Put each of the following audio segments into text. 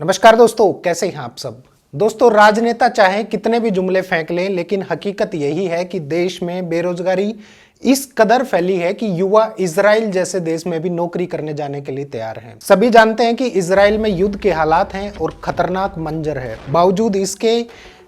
नमस्कार दोस्तों, कैसे हैं आप सब। दोस्तों, राजनेता चाहे कितने भी जुमले फेंक लें, लेकिन हकीकत यही है कि देश में बेरोजगारी इस कदर फैली है कि युवा इजराइल जैसे देश में भी नौकरी करने जाने के लिए तैयार हैं। सभी जानते हैं कि इजराइल में युद्ध के हालात हैं और खतरनाक मंजर है। बावजूद इसके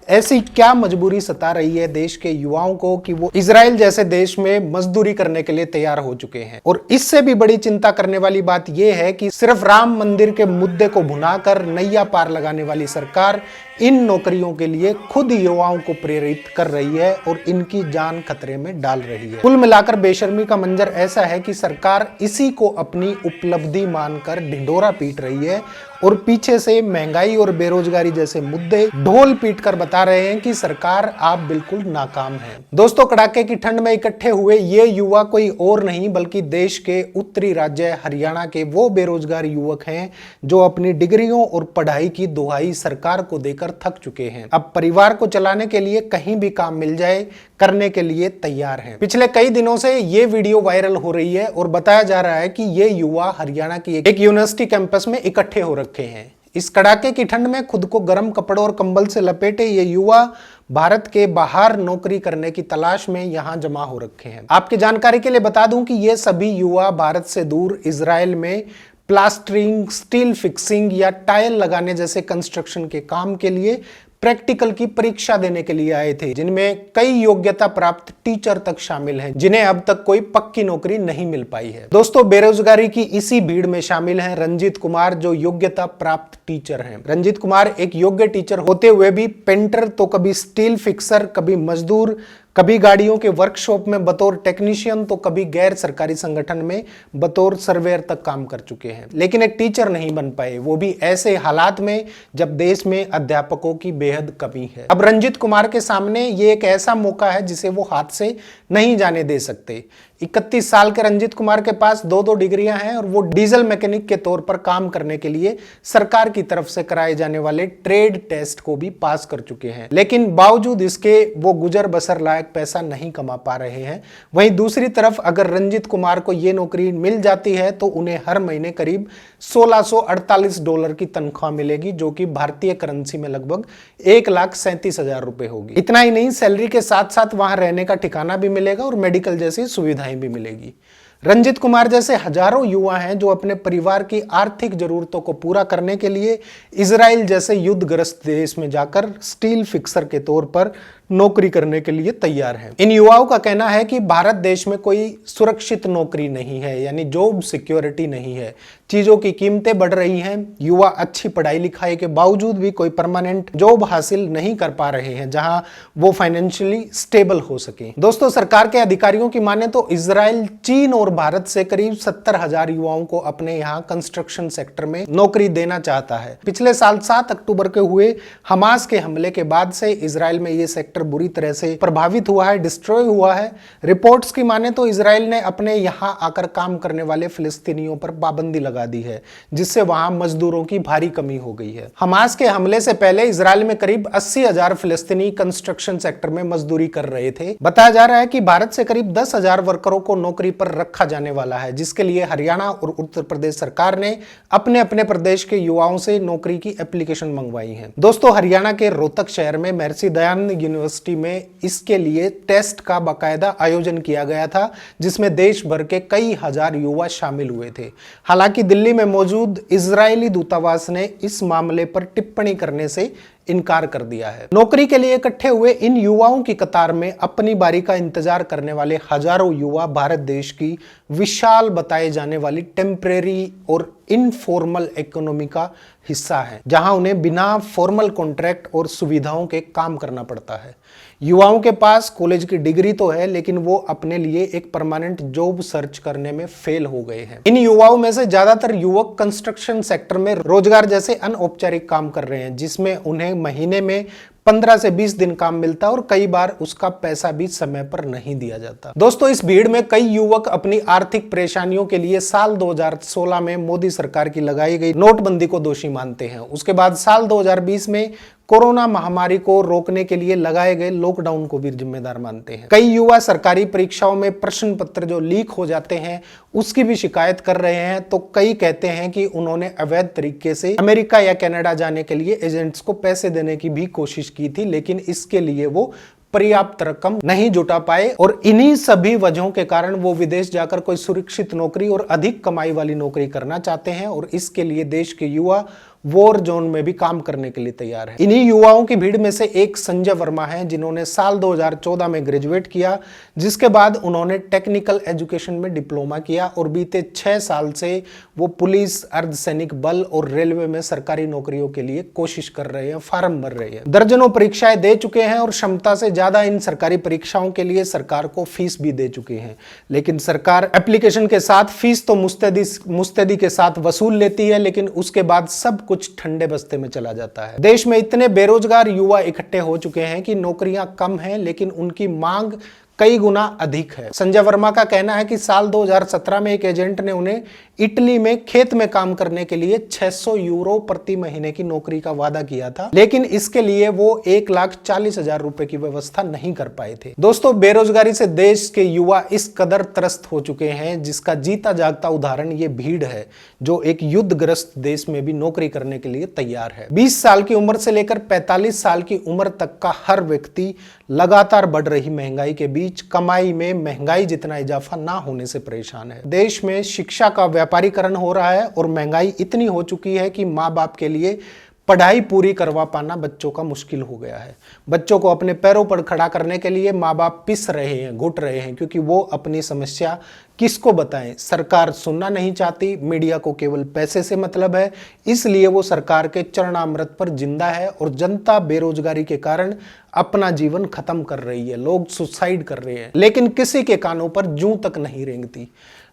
ऐसी क्या मजबूरी सता रही है देश के युवाओं को कि वो इजराइल जैसे देश में मजदूरी करने के लिए तैयार हो चुके हैं। और इससे भी बड़ी चिंता करने वाली बात यह है कि सिर्फ राम मंदिर के मुद्दे को भुनाकर नैया पार लगाने वाली सरकार इन नौकरियों के लिए खुद युवाओं को प्रेरित कर रही है और इनकी जान खतरे में डाल रही है। कुल मिलाकर बेशर्मी का मंजर ऐसा है कि सरकार इसी को अपनी उपलब्धि मानकर ढिंढोरा पीट रही है और पीछे से महंगाई और बेरोजगारी जैसे मुद्दे ढोल पीट कर बता रहे हैं कि सरकार आप बिल्कुल नाकाम है। दोस्तों, कड़ाके की ठंड में इकट्ठे हुए ये युवा कोई और नहीं बल्कि देश के उत्तरी राज्य हरियाणा के वो बेरोजगार युवक हैं जो अपनी डिग्रियों और पढ़ाई की दुहाई सरकार को देकर थक चुके हैं। अब परिवार को चलाने के लिए कहीं भी काम मिल जाए करने के लिए तैयार हैं। पिछले कई दिनों से ये वीडियो वायरल हो रही है और बताया जा रहा है कि ये युवा हरियाणा की एक यूनिवर्सिटी कैंपस में इकट्ठे हो रखे हैं। इस कड़ाके की ठंड में खुद को गर्म कपड़ों और कंबल से लपेटे ये युवा भारत के बाहर नौकरी करने की तलाश में यहां जमा हो रखे हैं। आपकी जानकारी के लिए बता दूं कि ये सभी युवा भारत से दूर इजराइल में प्लास्टरिंग, स्टील फिक्सिंग या टाइल लगाने जैसे कंस्ट्रक्शन के काम के लिए प्रैक्टिकल की परीक्षा देने के लिए आए थे, जिनमें कई योग्यता प्राप्त टीचर तक शामिल हैं, जिन्हें अब तक कोई पक्की नौकरी नहीं मिल पाई है। दोस्तों, बेरोजगारी की इसी भीड़ में शामिल हैं रंजीत कुमार, जो योग्यता प्राप्त टीचर हैं। रंजीत कुमार एक योग्य टीचर होते हुए भी पेंटर तो कभी स्टील फिक्सर, कभी मजदूर, कभी गाड़ियों के वर्कशॉप में बतौर टेक्नीशियन तो कभी गैर सरकारी संगठन में बतौर सर्वेयर तक काम कर चुके हैं, लेकिन एक टीचर नहीं बन पाए, वो भी ऐसे हालात में जब देश में अध्यापकों की बेहद कमी है। अब रंजीत कुमार के सामने ये एक ऐसा मौका है जिसे वो हाथ से नहीं जाने दे सकते। 31 साल के रंजीत कुमार के पास दो डिग्रियां हैं और वो डीजल मैकेनिक के तौर पर काम करने के लिए सरकार की तरफ से कराए जाने वाले ट्रेड टेस्ट को भी पास कर चुके हैं, लेकिन बावजूद इसके वो गुजर बसर लायक पैसा नहीं कमा पा रहे हैं। वहीं दूसरी तरफ अगर रंजीत कुमार को ये नौकरी मिल जाती है तो उन्हें हर महीने करीब $1648 की तनख्वाह मिलेगी, जो कि भारतीय करेंसी में लगभग 1,37,000 रुपए होगी। इतना ही नहीं, सैलरी के साथ साथ वहां रहने का ठिकाना भी मिलेगा और मेडिकल जैसी सुविधाएं भी मिलेगी। रंजीत कुमार जैसे हजारों युवा हैं जो अपने परिवार की आर्थिक जरूरतों को पूरा करने के लिए इजराइल जैसे युद्धग्रस्त देश में जाकर स्टील फिक्सर के तौर पर नौकरी करने के लिए तैयार हैं। इन युवाओं का कहना है कि भारत देश में कोई सुरक्षित नौकरी नहीं है, यानी जॉब सिक्योरिटी नहीं है। चीजों की कीमतें बढ़ रही हैं, युवा अच्छी पढ़ाई लिखाई के बावजूद भी कोई परमानेंट जॉब हासिल नहीं कर पा रहे हैं जहां वो फाइनेंशियली स्टेबल हो सके। दोस्तों, सरकार के अधिकारियों की माने तो इजराइल चीन और भारत से करीब 70,000 युवाओं को अपने यहाँ कंस्ट्रक्शन सेक्टर में नौकरी देना चाहता है। पिछले साल 7 अक्टूबर के हुए हमास के हमले के बाद से इजराइल में ये सेक्टर बुरी तरह से प्रभावित हुआ है, डिस्ट्रॉय हुआ है। रिपोर्ट्स की माने तो इजराइल ने अपने यहां आकर काम करने वाले फिलिस्तीनियों पर पाबंदी लगा दी है, जिससे वहां मजदूरों की भारी कमी हो गई है। हमास के हमले से पहले इजराइल में करीब 80,000 फिलिस्तीनी कंस्ट्रक्शन सेक्टर में मजदूरी कर रहे थे। बताया जा रहा है कि भारत से करीब 10,000 वर्करों को नौकरी पर रखा जाने वाला है, जिसके लिए हरियाणा और उत्तर प्रदेश सरकार ने अपने अपने प्रदेश के युवाओं से नौकरी की एप्लीकेशन मंगवाई है। दोस्तों, हरियाणा के रोहतक शहर में महर्षि दयानंद यूनिवर्सिटी में इसके लिए टेस्ट का बाकायदा आयोजन किया गया था, जिसमें देश भर के कई हजार युवा शामिल हुए थे। हालांकि दिल्ली में मौजूद इजरायली दूतावास ने इस मामले पर टिप्पणी करने से इनकार कर दिया है। नौकरी के लिए इकट्ठे हुए इन युवाओं की कतार में अपनी बारी का इंतजार करने वाले हजारों युवा भारत देश की विशाल बताए जाने वाली टेम्परेरी और इनफॉर्मल इकोनॉमी का हिस्सा है, जहां उन्हें बिना फॉर्मल कॉन्ट्रैक्ट और सुविधाओं के काम करना पड़ता है। युवाओं के पास कॉलेज की डिग्री तो है, लेकिन वो अपने लिए एक परमानेंट जॉब सर्च करने में फेल हो गए हैं। इन युवाओं में से ज्यादातर युवक कंस्ट्रक्शन सेक्टर में रोजगार जैसे अनौपचारिक काम कर रहे हैं, जिसमें उन्हें महीने में 15 से 20 दिन काम मिलता है और कई बार उसका पैसा भी समय पर नहीं दिया जाता। दोस्तों, इस भीड़ में कई युवक अपनी आर्थिक परेशानियों के लिए साल 2016 में मोदी सरकार की लगाई गई नोटबंदी को दोषी मानते हैं। उसके बाद साल 2020 में कोरोना महामारी को रोकने के लिए लगाए गए लॉकडाउन को भी जिम्मेदार मानते हैं। कई युवा सरकारी परीक्षाओं में प्रश्न पत्र जो लीक हो जाते हैं उसकी भी शिकायत कर रहे हैं, तो कई कहते हैं कि उन्होंने अवैध तरीके से अमेरिका या कनाडा जाने के लिए एजेंट्स को पैसे देने की भी कोशिश की थी, लेकिन इसके लिए वो पर्याप्त रकम नहीं जुटा पाए और इन्हीं सभी वजहों के कारण वो विदेश जाकर कोई सुरक्षित नौकरी और अधिक कमाई वाली नौकरी करना चाहते हैं और इसके लिए देश के युवा वॉर जोन में भी काम करने के लिए तैयार है। इन्हीं युवाओं की भीड़ में से एक संजय वर्मा हैं, जिन्होंने साल 2014 में ग्रेजुएट किया, जिसके बाद उन्होंने टेक्निकल एजुकेशन में डिप्लोमा किया और बीते 6 साल से वो पुलिस, अर्धसैनिक बल और रेलवे में सरकारी नौकरियों के लिए कोशिश कर रहे हैं, फार्म भर रहे हैं। दर्जनों परीक्षाएं दे चुके हैं और क्षमता से ज्यादा इन सरकारी परीक्षाओं के लिए सरकार को फीस भी दे चुके हैं, लेकिन सरकार एप्लीकेशन के साथ फीस तो मुस्तैदी के साथ वसूल लेती है, लेकिन उसके बाद सब कुछ ठंडे बस्ते में चला जाता है। देश में इतने बेरोजगार युवा इकट्ठे हो चुके हैं कि नौकरियां कम हैं, लेकिन उनकी मांग कई गुना अधिक है। संजय वर्मा का कहना है कि साल 2017 में एक एजेंट ने उन्हें इटली में खेत में काम करने के लिए 600 यूरो प्रति महीने की नौकरी का वादा किया था, लेकिन इसके लिए वो 1,40,000 रुपए की व्यवस्था नहीं कर पाए थे। दोस्तों, बेरोजगारी से देश के युवा इस कदर त्रस्त हो चुके हैं, जिसका जीता जागता उदाहरण ये भीड़ है, जो एक युद्धग्रस्त देश में भी नौकरी करने के लिए तैयार है। 20 साल की उम्र से लेकर 45 साल की उम्र तक का हर व्यक्ति लगातार बढ़ रही महंगाई के बीच कमाई में महंगाई जितना इजाफा ना होने से परेशान है। देश में शिक्षा का व्यापारीकरण हो रहा है और महंगाई इतनी हो चुकी है कि माँ बाप के लिए पढ़ाई पूरी करवा पाना बच्चों का मुश्किल हो गया है। बच्चों को अपने पैरों पर खड़ा करने के लिए माँ बाप पिस रहे हैं, घुट रहे हैं, क्योंकि वो अपनी समस्या किसको बताएं। सरकार सुनना नहीं चाहती, मीडिया को केवल पैसे से मतलब है, इसलिए वो सरकार के चरणामृत पर जिंदा है और जनता बेरोजगारी के कारण अपना जीवन खत्म कर रही है। लोग सुसाइड कर रहे हैं, लेकिन किसी के कानों पर जूं तक नहीं रेंगती।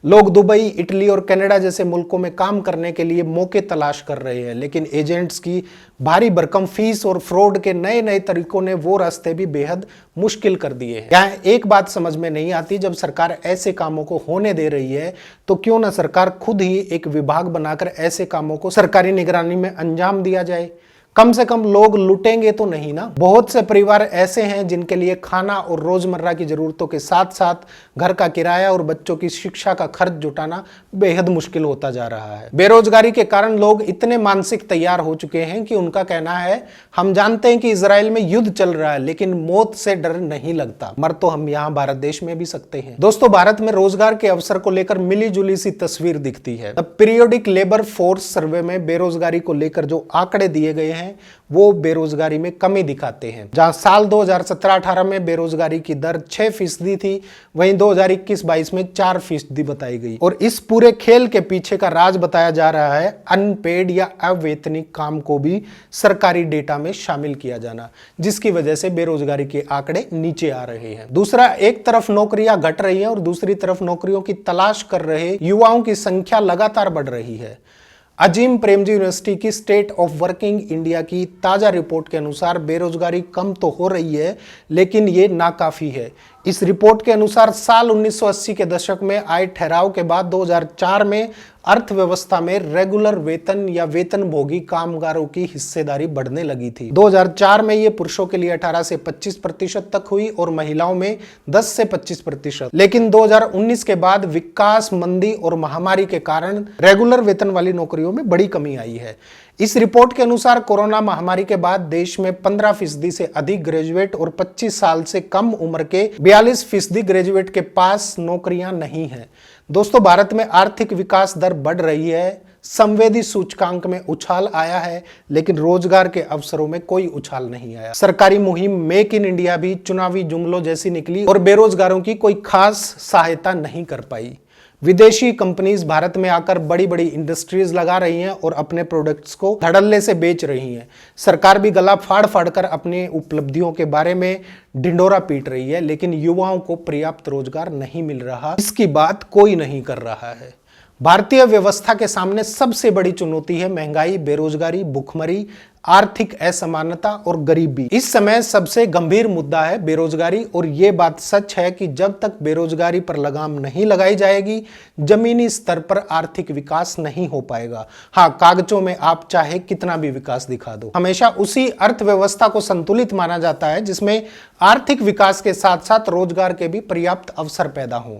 लोग दुबई, इटली और कनाडा जैसे मुल्कों में काम करने के लिए मौके तलाश कर रहे हैं, लेकिन एजेंट्स की भारी भरकम फीस और फ्रॉड के नए नए तरीकों ने वो रास्ते भी बेहद मुश्किल कर दिए हैं। यहाँ एक बात समझ में नहीं आती, जब सरकार ऐसे कामों को होने दे रही है तो क्यों ना सरकार खुद ही एक विभाग बनाकर ऐसे कामों को सरकारी निगरानी में अंजाम दिया जाए। कम से कम लोग लुटेंगे तो नहीं ना। बहुत से परिवार ऐसे हैं जिनके लिए खाना और रोजमर्रा की जरूरतों के साथ साथ घर का किराया और बच्चों की शिक्षा का खर्च जुटाना बेहद मुश्किल होता जा रहा है। बेरोजगारी के कारण लोग इतने मानसिक तैयार हो चुके हैं कि उनका कहना है, हम जानते हैं कि इजराइल में युद्ध चल रहा है, लेकिन मौत से डर नहीं लगता, मर तो हम यहाँ भारत देश में भी सकते हैं। दोस्तों, भारत में रोजगार के अवसर को लेकर मिली जुली सी तस्वीर दिखती है। The periodic labour force survey में बेरोजगारी को लेकर जो आंकड़े दिए गए हैं वो बेरोजगारी में कमी दिखाते हैं। जहां साल 2017-18 में बेरोजगारी की दर 6% थी, वहीं 2021-22 में 4% बताई गई। और इस पूरे खेल के पीछे का राज बताया जा रहा है अनपेड या अवैतनिक काम को भी सरकारी डेटा में शामिल किया जाना, जिसकी वजह से बेरोजगारी के आंकड़े नीचे आ रहे हैं। दूसरा, एक तरफ नौकरियां घट रही हैं और दूसरी तरफ नौकरियों की तलाश कर रहे युवाओं की संख्या लगातार बढ़ रही है। अजीम प्रेमजी यूनिवर्सिटी की स्टेट ऑफ वर्किंग इंडिया की ताजा रिपोर्ट के अनुसार बेरोजगारी कम तो हो रही है, लेकिन ये नाकाफी है। इस रिपोर्ट के अनुसार साल 1980 के दशक में आए ठहराव के बाद 2004 में अर्थव्यवस्था में रेगुलर वेतन या वेतनभोगी कामगारों की हिस्सेदारी बढ़ने लगी थी। 2004 में ये पुरुषों के लिए 18 से 25% तक हुई और महिलाओं में 10 से 25%। लेकिन 2019 के बाद विकास मंदी और महामारी के कारण रेगुलर वेतन वाली नौकरियों में बड़ी कमी आई है। इस रिपोर्ट के अनुसार कोरोना महामारी के बाद देश में 15% से अधिक ग्रेजुएट और 25 साल से कम उम्र के 42% ग्रेजुएट के पास नौकरियां नहीं हैं। दोस्तों, भारत में आर्थिक विकास दर बढ़ रही है, संवेदी सूचकांक में उछाल आया है, लेकिन रोजगार के अवसरों में कोई उछाल नहीं आया। सरकारी मुहिम मेक इन इंडिया भी चुनावी जुमलों जैसी निकली और बेरोजगारों की कोई खास सहायता नहीं कर पाई। विदेशी कंपनीज भारत में आकर बड़ी बड़ी इंडस्ट्रीज लगा रही हैं और अपने प्रोडक्ट्स को धड़ल्ले से बेच रही हैं। सरकार भी गला फाड़ फाड़ कर अपनी उपलब्धियों के बारे में ढिंडोरा पीट रही है, लेकिन युवाओं को पर्याप्त रोजगार नहीं मिल रहा, इसकी बात कोई नहीं कर रहा है। भारतीय व्यवस्था के सामने सबसे बड़ी चुनौती है महंगाई, बेरोजगारी, भुखमरी, आर्थिक असमानता और गरीबी। इस समय सबसे गंभीर मुद्दा है बेरोजगारी, और यह बात सच है कि जब तक बेरोजगारी पर लगाम नहीं लगाई जाएगी, जमीनी स्तर पर आर्थिक विकास नहीं हो पाएगा। हाँ, कागजों में आप चाहे कितना भी विकास दिखा दो, हमेशा उसी अर्थव्यवस्था को संतुलित माना जाता है जिसमें आर्थिक विकास के साथ साथ रोजगार के भी पर्याप्त अवसर पैदा हों।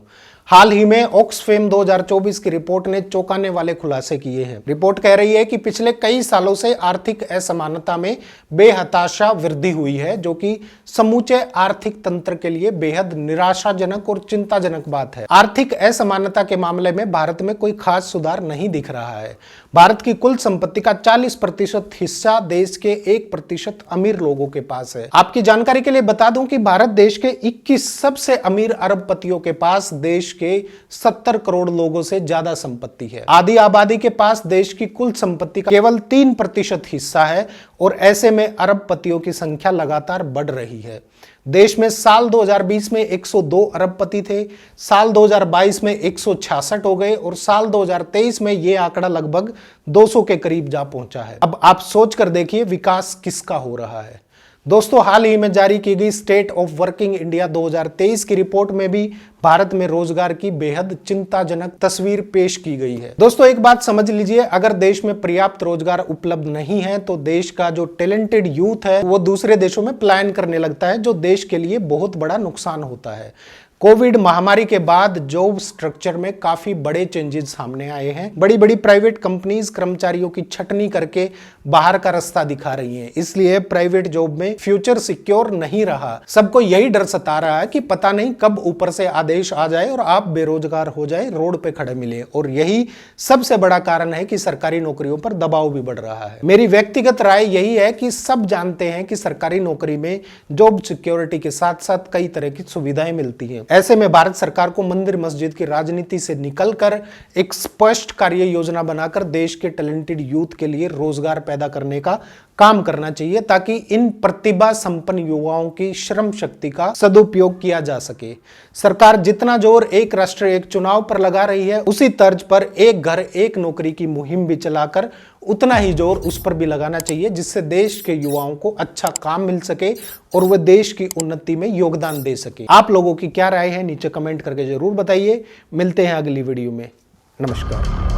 हाल ही में ऑक्सफैम 2024 की रिपोर्ट ने चौंकाने वाले खुलासे किए हैं। रिपोर्ट कह रही है कि पिछले कई सालों से आर्थिक असमानता में बेहताशा वृद्धि हुई है, जो कि समूचे आर्थिक तंत्र के लिए बेहद निराशाजनक और चिंताजनक बात है। आर्थिक असमानता के मामले में भारत में कोई खास सुधार नहीं दिख रहा है। भारत की कुल संपत्ति का 40% हिस्सा देश के 1% अमीर लोगों के पास है। आपकी जानकारी के लिए बता दूं कि भारत देश के 21 सबसे अमीर अरबपतियों के पास देश के 70 करोड़ लोगों से ज्यादा संपत्ति है। आधी आबादी के पास देश की कुल संपत्ति का केवल 3% हिस्सा है, और ऐसे में अरबपतियों की संख्या लगातार बढ़ रही है। देश में साल 2020 में 102 अरबपति थे, साल 2022 में 166 हो गए, और साल 2023 में यह आंकड़ा लगभग 200 के करीब जा पहुंचा है। अब आप सोच कर देखिए विकास किसका हो रहा है। दोस्तों, हाल ही में जारी की गई स्टेट ऑफ वर्किंग इंडिया 2023 की रिपोर्ट में भी भारत में रोजगार की बेहद चिंताजनक तस्वीर पेश की गई है। दोस्तों, एक बात समझ लीजिए, अगर देश में पर्याप्त रोजगार उपलब्ध नहीं है तो देश का जो टैलेंटेड यूथ है वो दूसरे देशों में पलायन करने लगता है, जो देश के लिए बहुत बड़ा नुकसान होता है। कोविड महामारी के बाद जॉब स्ट्रक्चर में काफी बड़े चेंजेस सामने आए हैं। बड़ी बड़ी प्राइवेट कंपनीज कर्मचारियों की छटनी करके बाहर का रास्ता दिखा रही हैं। इसलिए प्राइवेट जॉब में फ्यूचर सिक्योर नहीं रहा। सबको यही डर सता रहा है कि पता नहीं कब ऊपर से आदेश आ जाए और आप बेरोजगार हो जाए, रोड पे खड़े मिले। और यही सबसे बड़ा कारण है कि सरकारी नौकरियों पर दबाव भी बढ़ रहा है। मेरी व्यक्तिगत राय यही है कि सब जानते हैं कि सरकारी नौकरी में जॉब सिक्योरिटी के साथ साथ कई तरह की सुविधाएं मिलती हैं। ऐसे में भारत सरकार को मंदिर मस्जिद की राजनीति से निकलकर एक स्पष्ट कार्य योजना बनाकर देश के टैलेंटेड यूथ के लिए रोजगार पैदा करने का काम करना चाहिए, ताकि इन प्रतिभा संपन्न युवाओं की श्रम शक्ति का सदुपयोग किया जा सके। सरकार जितना जोर एक राष्ट्र एक चुनाव पर लगा रही है, उसी तर्ज पर एक घर एक नौकरी की मुहिम भी चलाकर उतना ही जोर उस पर भी लगाना चाहिए, जिससे देश के युवाओं को अच्छा काम मिल सके और वह देश की उन्नति में योगदान दे सके। आप लोगों की क्या राय है नीचे कमेंट करके जरूर बताइए। मिलते हैं अगली वीडियो में। नमस्कार।